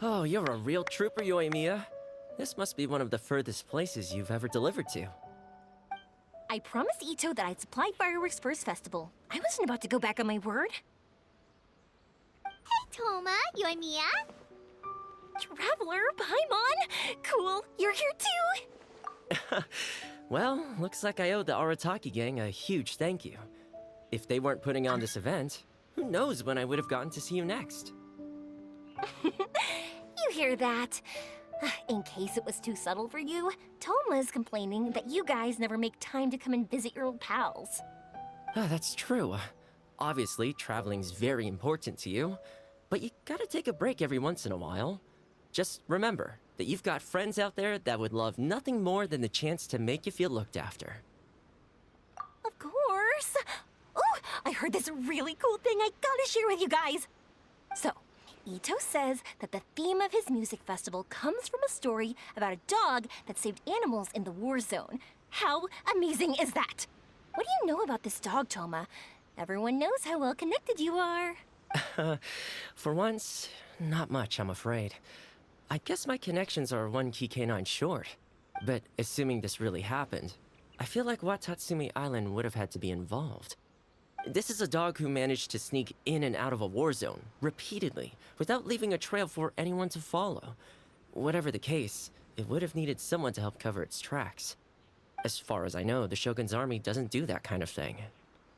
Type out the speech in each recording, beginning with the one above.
Oh, you're a real trooper, Yoimiya. This must be one of the furthest places you've ever delivered to. I promised Itto that I'd supply fireworks for his festival. I wasn't about to go back on my word. Hey, Toma, Yoimiya. Traveler, Paimon! Cool, you're here too! Well, looks like I owe the Arataki gang a huge thank you. If they weren't putting on this event, who knows when I would have gotten to see you next. You hear that? In case it was too subtle for you, Toma's complaining that you guys never make time to come and visit your old pals. That's true. Obviously, traveling's very important to you, but you gotta take a break every once in a while. Just remember that you've got friends out there that would love nothing more than the chance to make you feel looked after. Of course! Oh, I heard this really cool thing I gotta share with you guys! So, Itto says that the theme of his music festival comes from a story about a dog that saved animals in the war zone. How amazing is that? What do you know about this dog, Toma? Everyone knows how well connected you are. For once, not much, I'm afraid. I guess my connections are one key canine short. But assuming this really happened, I feel like Watatsumi Island would have had to be involved. This is a dog who managed to sneak in and out of a war zone, repeatedly, without leaving a trail for anyone to follow. Whatever the case, it would have needed someone to help cover its tracks. As far as I know, the Shogun's army doesn't do that kind of thing.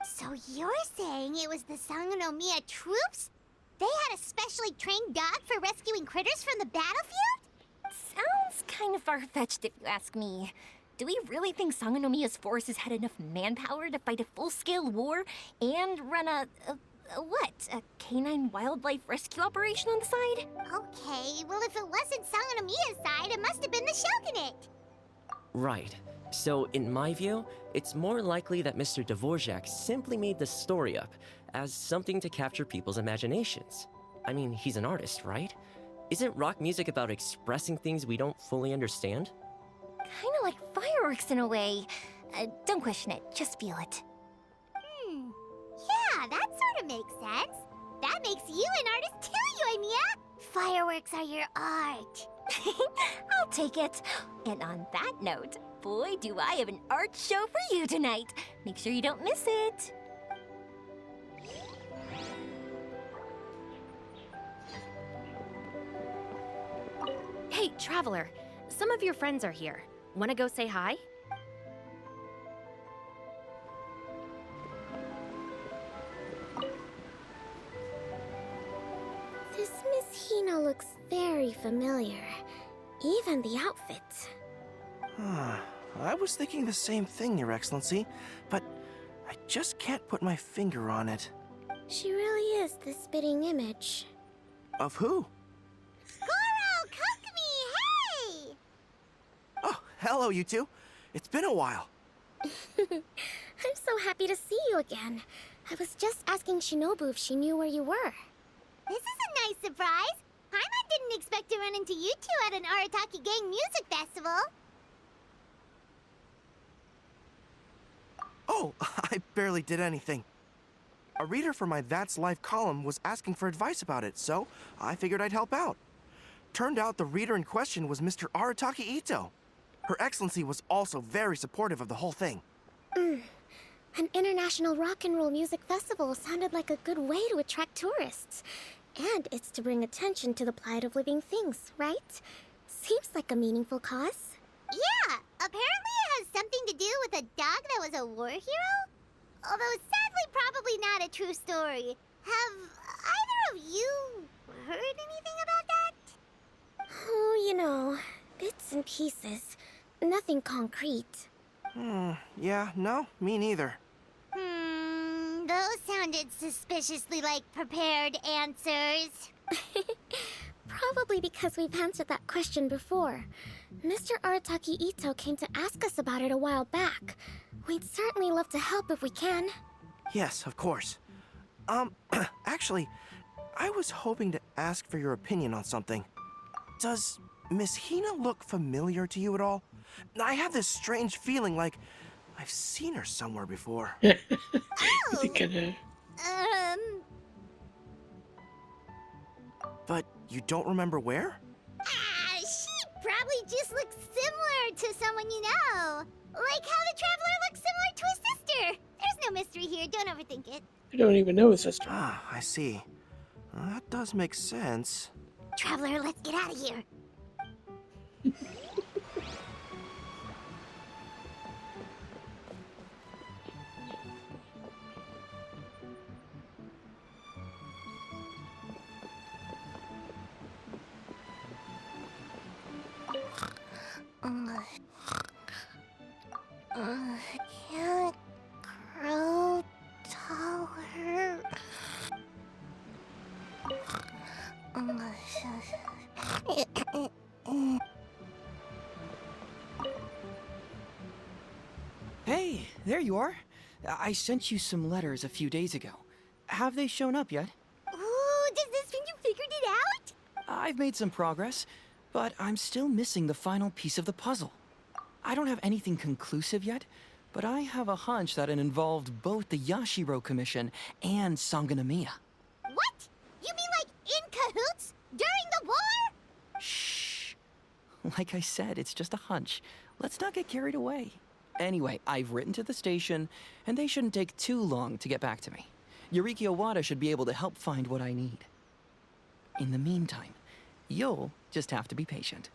So you're saying it was the Sangonomiya troops? They had a specially trained dog for rescuing critters from the battlefield? Sounds kind of far-fetched if you ask me. Do we really think Sangonomiya's forces had enough manpower to fight a full-scale war and run a canine wildlife rescue operation on the side? Okay, well if it wasn't Sangonomiya's side, it must have been the Shogunate. Right. So, in my view, it's more likely that Mr. Dvorak simply made the story up as something to capture people's imaginations. I mean, he's an artist, right? Isn't rock music about expressing things we don't fully understand? Kinda like fireworks in a way. Don't question it, just feel it. Yeah, that sort of makes sense. That makes you an artist too, Yoimiya. Fireworks are your art. I'll take it. And on that note, boy, do I have an art show for you tonight. Make sure you don't miss it. Hey, Traveler. Some of your friends are here. Wanna go say hi? This Miss Hina looks very familiar. Even the outfit. I was thinking the same thing, Your Excellency, but I just can't put my finger on it. She really is the spitting image. Of who? Goro, Kokumi, hey! Oh, hello, you two. It's been a while. I'm so happy to see you again. I was just asking Shinobu if she knew where you were. This is a nice surprise. Paimon didn't expect to run into you two at an Arataki Gang music festival. Oh, I barely did anything. A reader for my That's Life column was asking for advice about it, so I figured I'd help out. Turned out the reader in question was Mr. Arataki Itto. Her Excellency was also very supportive of the whole thing. An international rock and roll music festival sounded like a good way to attract tourists. And it's to bring attention to the plight of living things, right? Seems like a meaningful cause. Yeah, apparently it has something to do with a dog that was a war hero? Although sadly probably not a true story. Have either of you heard anything about that? Oh, you know, bits and pieces. Nothing concrete. Yeah, no, me neither. Those sounded suspiciously like prepared answers. Probably because we've answered that question before. Mr. Arataki Itto came to ask us about it a while back. We'd certainly love to help if we can. Yes, of course. Actually, I was hoping to ask for your opinion on something. Does Miss Hina look familiar to you at all? I have this strange feeling like I've seen her somewhere before. Oh. But You don't remember where? She probably just looks similar to someone you know. Like how the Traveler looks similar to his sister. There's no mystery here, don't overthink it. I don't even know his sister. Ah, I see. That does make sense. Traveler, let's get out of here. Can't grow taller. Hey, there you are. I sent you some letters a few days ago. Have they shown up yet? Ooh, does this mean you figured it out? I've made some progress, but I'm still missing the final piece of the puzzle. I don't have anything conclusive yet, but I have a hunch that it involved both the Yashiro Commission and Sangonomiya. What? You mean like in cahoots? During the war? Shh. Like I said, it's just a hunch. Let's not get carried away. Anyway, I've written to the station, and they shouldn't take too long to get back to me. Yuriki Owada should be able to help find what I need. In the meantime, you'll just have to be patient.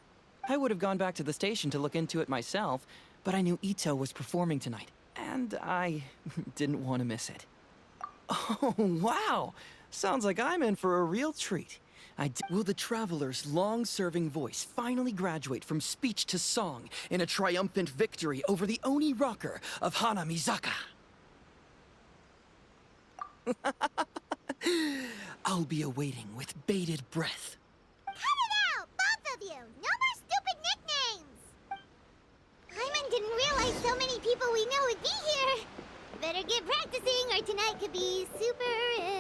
I would have gone back to the station to look into it myself, but I knew Itto was performing tonight, and I didn't want to miss it. Oh, wow! Sounds like I'm in for a real treat. Will the Traveler's long-serving voice finally graduate from speech to song in a triumphant victory over the Oni rocker of Hanamizaka? I'll be awaiting with bated breath. Cut it out, both of you! No more stupid nicknames! Hyman didn't realize so many people we know would be here. Better get practicing or tonight could be super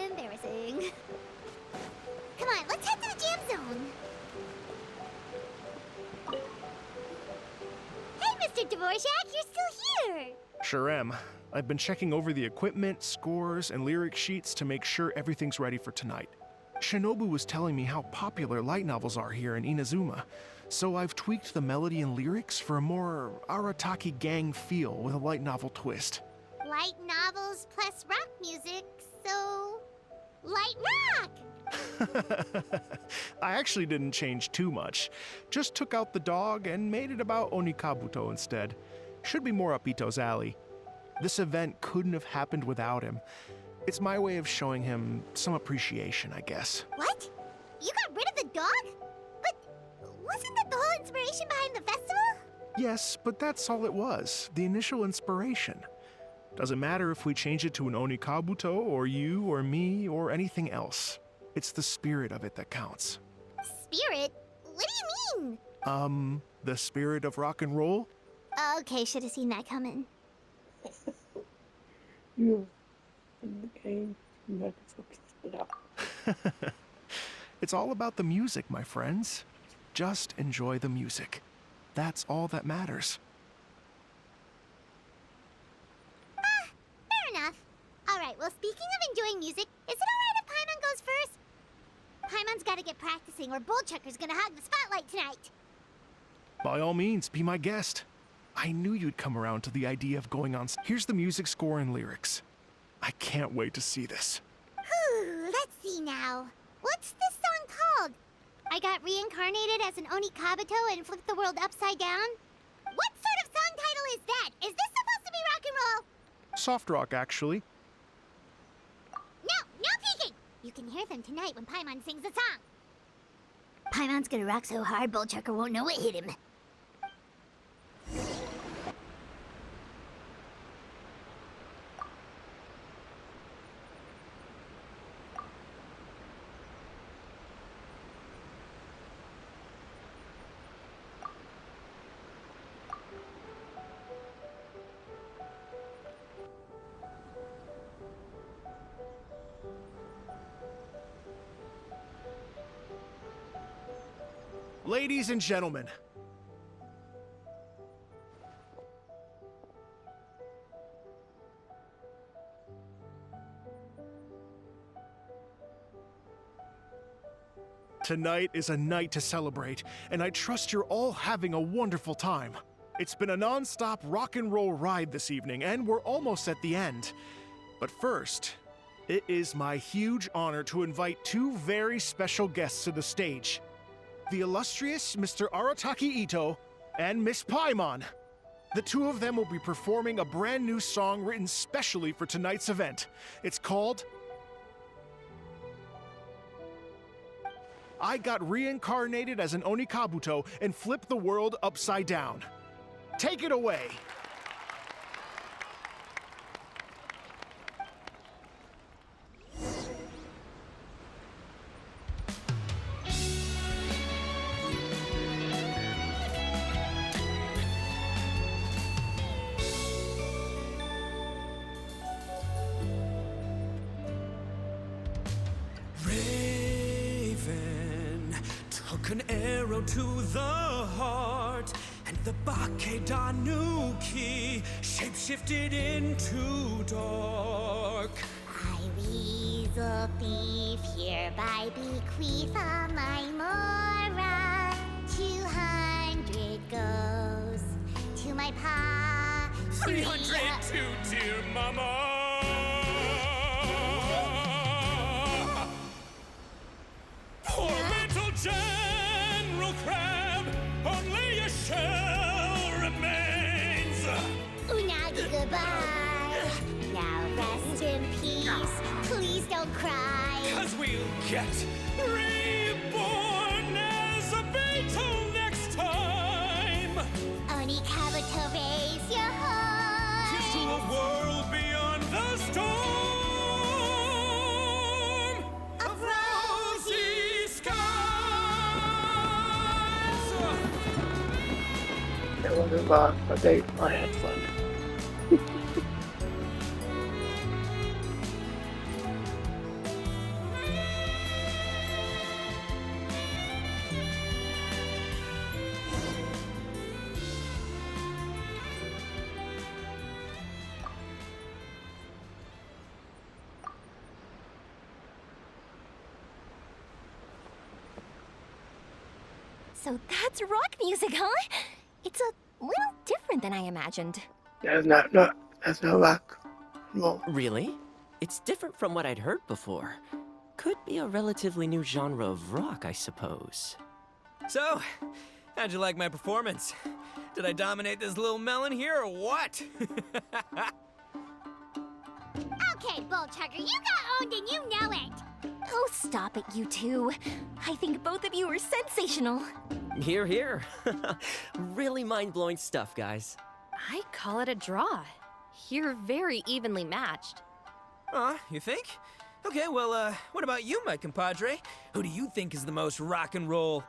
embarrassing. Come on, let's head to the jam zone. Hey, Mr. Dvorak, you're still here! Sure am. I've been checking over the equipment, scores, and lyric sheets to make sure everything's ready for tonight. Shinobu was telling me how popular light novels are here in Inazuma, so I've tweaked the melody and lyrics for a more Arataki gang feel with a light novel twist. Light novels plus rock music, so... light rock! I actually didn't change too much. Just took out the dog and made it about Onikabuto instead. Should be more up Itto's alley. This event couldn't have happened without him. It's my way of showing him some appreciation, I guess. What? You got rid of the dog? But wasn't that the whole inspiration behind the festival? Yes, but that's all it was, the initial inspiration. Doesn't matter if we change it to an Onikabuto, or you, or me, or anything else. It's the spirit of it that counts. Spirit? What do you mean? The spirit of rock and roll? Okay, should have seen that coming. You in the game, you have to focus it out. It's all about the music, my friends. Just enjoy the music. That's all that matters. Fair enough. Alright, well, speaking of enjoying music, is it alright if Paimon goes first? Paimon's gotta get practicing, or Bullchucker's gonna hog the spotlight tonight. By all means, be my guest. I knew you'd come around to the idea of going on. Here's the music score and lyrics. I can't wait to see this. Whew, let's see now. What's this song called? I got reincarnated as an Onikabuto and flipped the world upside down? What sort of song title is that? Is this supposed to be rock and roll? Soft rock, actually. No peeking! You can hear them tonight when Paimon sings the song. Paimon's gonna rock so hard, Bullchucker won't know what hit him. Ladies and gentlemen, Tonight is a night to celebrate, and I trust you're all having a wonderful time. It's been a non-stop rock and roll ride this evening, and we're almost at the end. But first, it is my huge honor to invite two very special guests to the stage. The illustrious Mr. Arataki Itto and Miss Paimon. The two of them will be performing a brand new song written specially for tonight's event. It's called I Got Reincarnated as an Onikabuto and Flipped the World Upside Down. Take it away! Took an arrow to the heart, and the Bakedanuki shapeshifted into dark. I, weasel thief, hereby bequeath all my mora. 200 goes to my pa. 300 to dear mama. Poor little General Crab, only a shell remains. Unagi, goodbye. Now rest in peace. Please don't cry. 'Cause we'll get reborn as a beetle next time. Onikabuto, raise your horn. Here's to a world beyond the storm of rosy skies. It wasn't bad, but I had fun. So that's rock music, huh? It's a little different than I imagined. That's not rock. No. Really? It's different from what I'd heard before. Could be a relatively new genre of rock, I suppose. So, how'd you like my performance? Did I dominate this little melon here or what? Okay, Bull Chugger, you got owned and you know it. Oh, stop it, you two. I think both of you are sensational. Here, here. Really mind-blowing stuff, guys. I call it a draw. You're very evenly matched. You think? Okay, well, what about you, my compadre? Who do you think is the most rock and roll?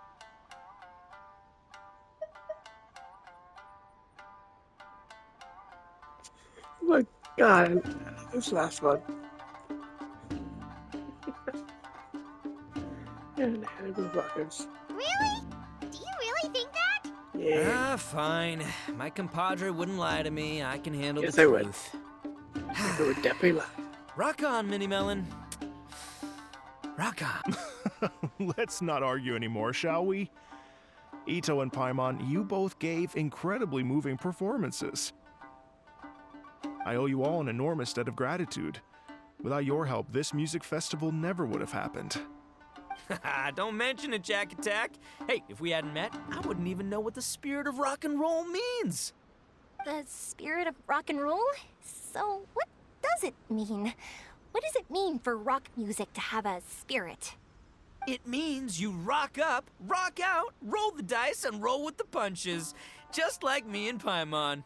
Oh my god, this last one. And Hannibal Rockers. Really? Do you really think that? Yeah. Fine. My compadre wouldn't lie to me. I can handle Yes, the I would. truth. They would definitely lie. Rock on, Mini Melon. Rock on. Let's not argue anymore, shall we? Itto and Paimon, you both gave incredibly moving performances. I owe you all an enormous debt of gratitude. Without your help, this music festival never would have happened. Don't mention it, Jack Attack. Hey, if we hadn't met, I wouldn't even know what the spirit of rock and roll means. The spirit of rock and roll? So, what does it mean? What does it mean for rock music to have a spirit? It means you rock up, rock out, roll the dice, and roll with the punches. Just like me and Paimon.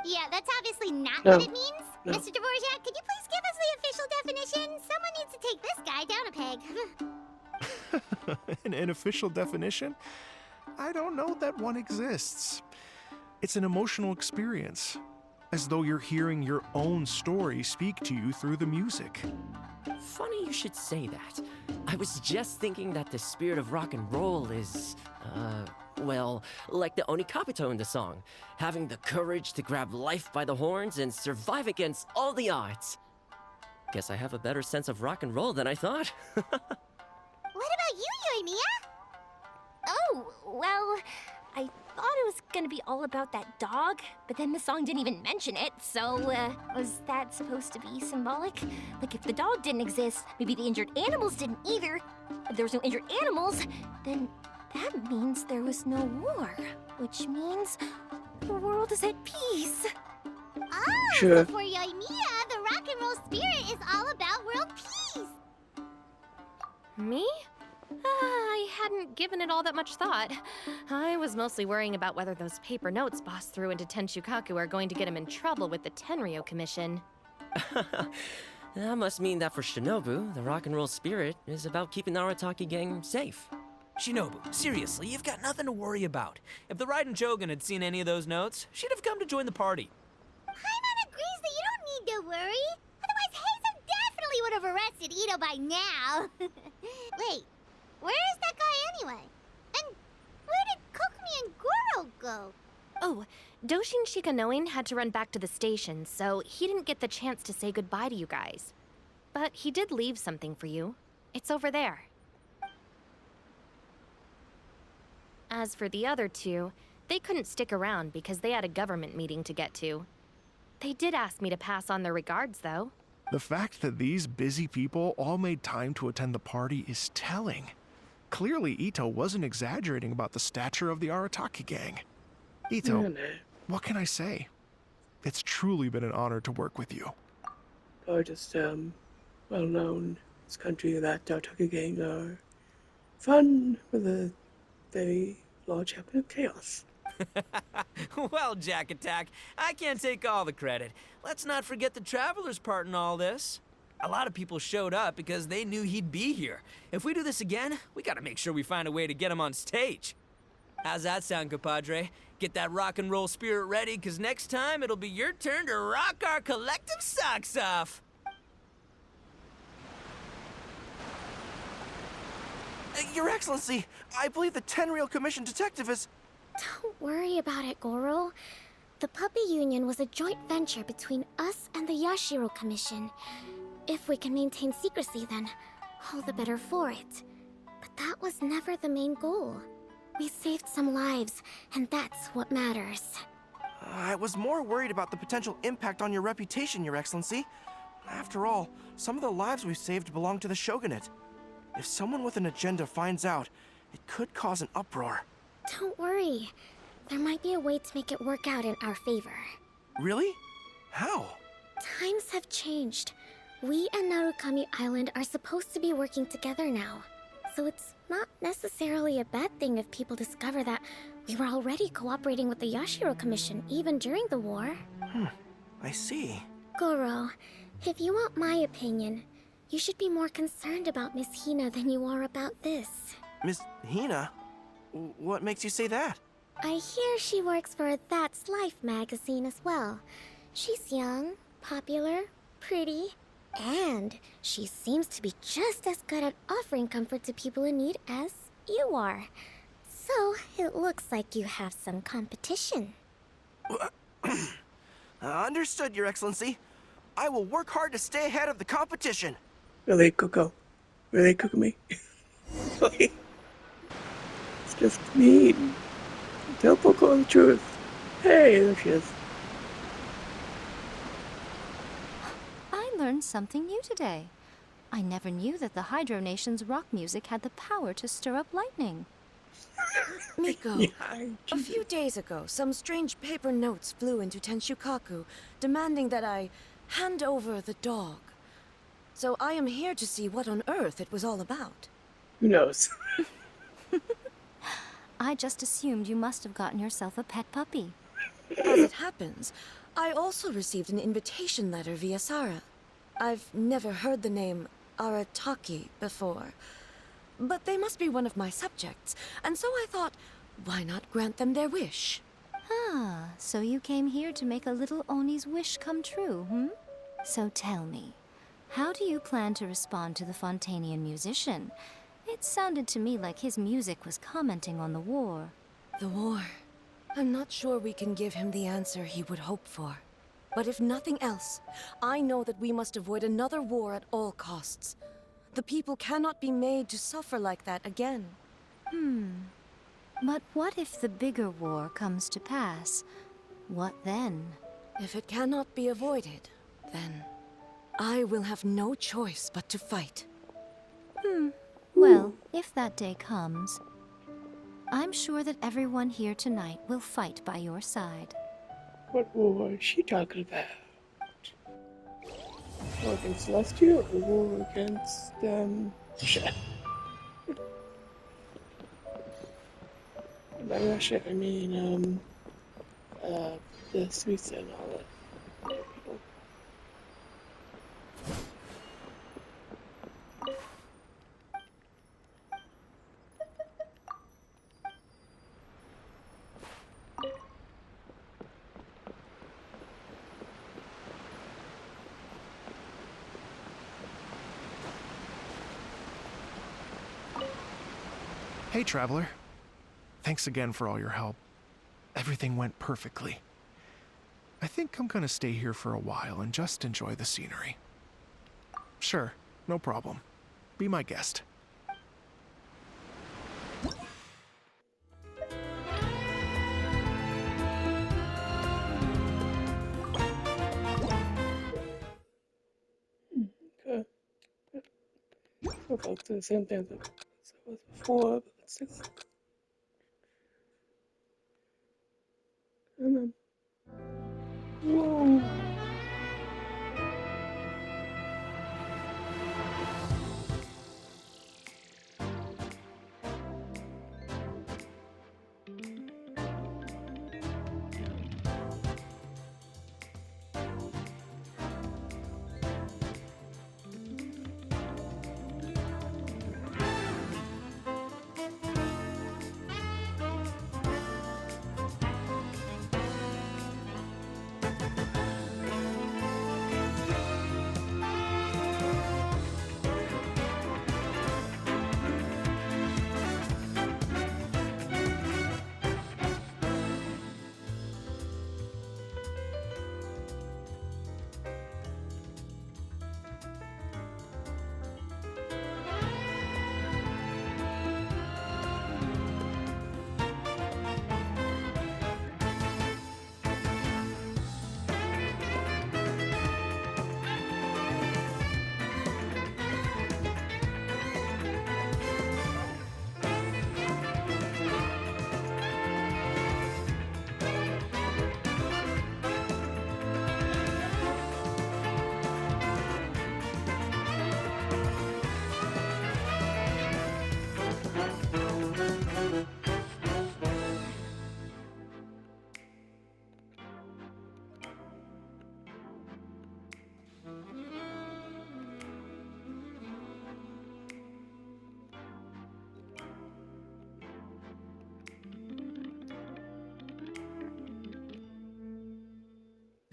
Yeah, that's obviously not No. what it means. No. Mr. Dvorak, could you please give us the official definition? Someone needs to take this guy down a peg. An official definition? I don't know that one exists. It's an emotional experience, as though you're hearing your own story speak to you through the music. Funny you should say that. I was just thinking that the spirit of rock and roll is, well, like the Onikabuto in the song, having the courage to grab life by the horns and survive against all the odds. Guess I have a better sense of rock and roll than I thought. What about you, Yoimiya? Oh, well, I thought it was gonna be all about that dog, but then the song didn't even mention it, so, was that supposed to be symbolic? Like, if the dog didn't exist, maybe the injured animals didn't either. If there was no injured animals, then that means there was no war, which means the world is at peace. Oh, Sure. so for Yoimiya, the rock and roll spirit is all about world peace. Me? I hadn't given it all that much thought. I was mostly worrying about whether those paper notes Boss threw into Tenshukaku are going to get him in trouble with the Tenryo Commission. That must mean that for Shinobu, the rock and roll spirit is about keeping the Arataki gang safe. Shinobu, seriously, you've got nothing to worry about. If the Raiden Shogun had seen any of those notes, she'd have come to join the party. Paimon agrees that you don't need to worry. Otherwise, Hazen definitely would have arrested Itto by now. Wait, where is that guy anyway? And where did Kokumi and Goro go? Oh, Doshin Shikanoin had to run back to the station, so he didn't get the chance to say goodbye to you guys. But he did leave something for you. It's over there. As for the other two, they couldn't stick around because they had a government meeting to get to. They did ask me to pass on their regards, though. The fact that these busy people all made time to attend the party is telling. Clearly, Itto wasn't exaggerating about the stature of the Arataki gang. Itto, No, no. what can I say? It's truly been an honor to work with you. Just well known in this country that Arataki gang are fun with a very large element of chaos. Well, Jack Attack, I can't take all the credit. Let's not forget the Traveler's part in all this. A lot of people showed up because they knew he'd be here. If we do this again, we gotta make sure we find a way to get him on stage. How's that sound, compadre? Get that rock and roll spirit ready, because next time it'll be your turn to rock our collective socks off. Your Excellency, I believe the Tenryo Commission detective is... Don't worry about it, Goro. The Puppy Union was a joint venture between us and the Yashiro Commission. If we can maintain secrecy, then all the better for it. But that was never the main goal. We saved some lives, and that's what matters. I was more worried about the potential impact on your reputation, Your Excellency. After all, some of the lives we've saved belong to the Shogunate. If someone with an agenda finds out, it could cause an uproar. Don't worry. There might be a way to make it work out in our favor. Really? How? Times have changed. We and Narukami Island are supposed to be working together now. So it's not necessarily a bad thing if people discover that we were already cooperating with the Yashiro Commission even during the war. I see. Goro, if you want my opinion, you should be more concerned about Miss Hina than you are about this. Miss Hina? What makes you say that? I hear she works for That's Life magazine as well. She's young, popular, pretty, and she seems to be just as good at offering comfort to people in need as you are. So it looks like you have some competition. Understood, Your Excellency. I will work hard to stay ahead of the competition. Really, Coco? Really, Kokumi? Like, it's just mean. Tell Poco the truth. Hey, there she is. I learned something new today. I never knew that the Hydro Nation's rock music had the power to stir up lightning. Miko, Yeah, a few days ago, some strange paper notes flew into Tenshukaku, demanding that I hand over the dog. So I am here to see what on earth it was all about. who knows? I just assumed you must have gotten yourself a pet puppy. As it happens, I also received an invitation letter via Sara. I've never heard the name Arataki before, but they must be one of my subjects, and so I thought, why not grant them their wish? Ah, so you came here to make a little Oni's wish come true, hmm? So tell me, how do you plan to respond to the Fontanian musician? It sounded to me like his music was commenting on the war. The war. I'm not sure we can give him the answer he would hope for. But if nothing else, I know that we must avoid another war at all costs. The people cannot be made to suffer like that again. But what if the bigger war comes to pass? What then? If it cannot be avoided, then I will have no choice but to fight. Well, if that day comes, I'm sure that everyone here tonight will fight by your side. What war is she talking about? War against Celestia or war against, shit. By Russia, I mean, the Swedes and all that. People. Hey, Traveler. Thanks again for all your help. Everything went perfectly. I think I'm gonna stay here for a while and just enjoy the scenery. Sure, no problem. Be my guest. Okay. So close to the same thing as it was before, but let's see. Come on. Whoa.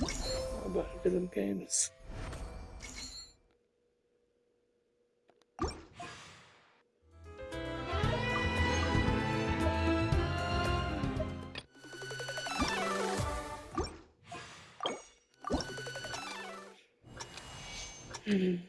How about rhythm games? Come on.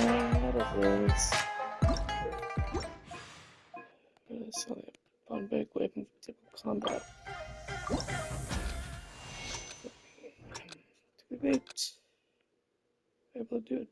Out of this. It's only a one big weapon for typical combat. Too big. Able to do it.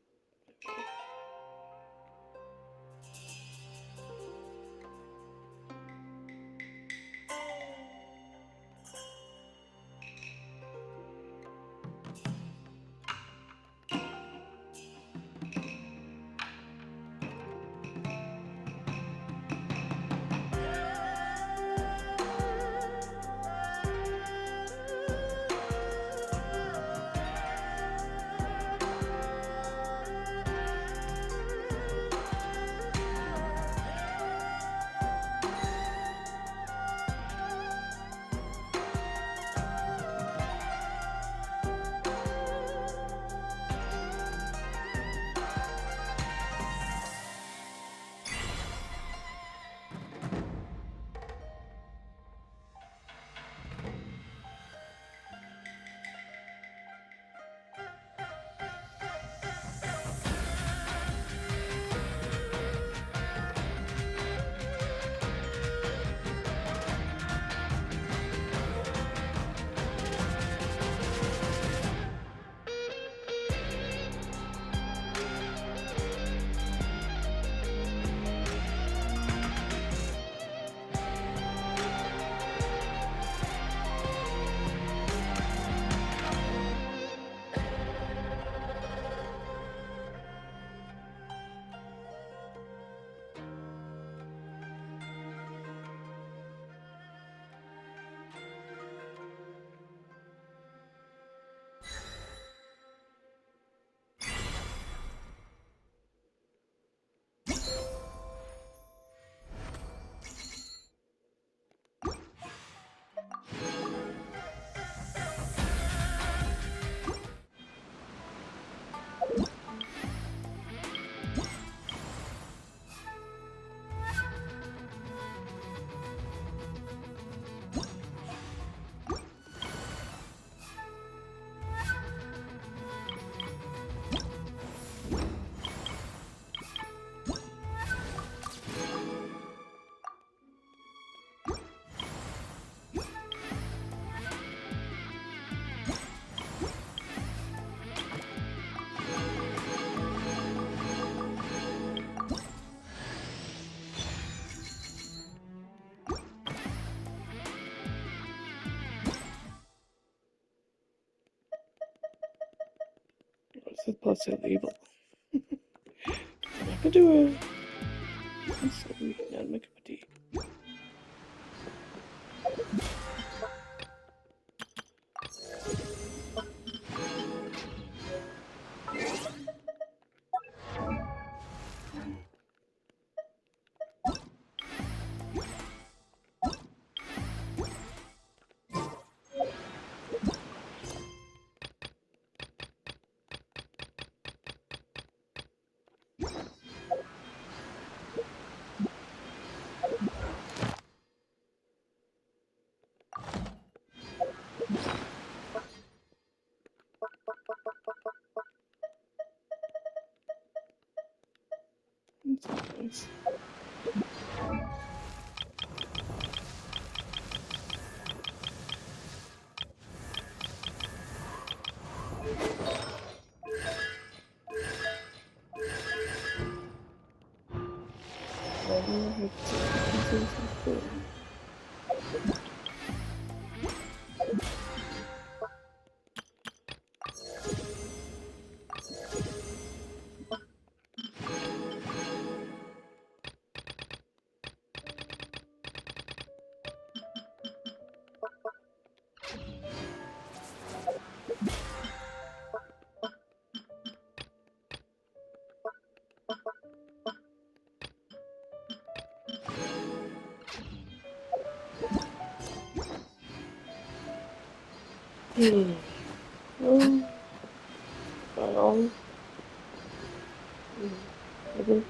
What's the plus label? I could do it. So, not make a tea. That's nice. Oh, well,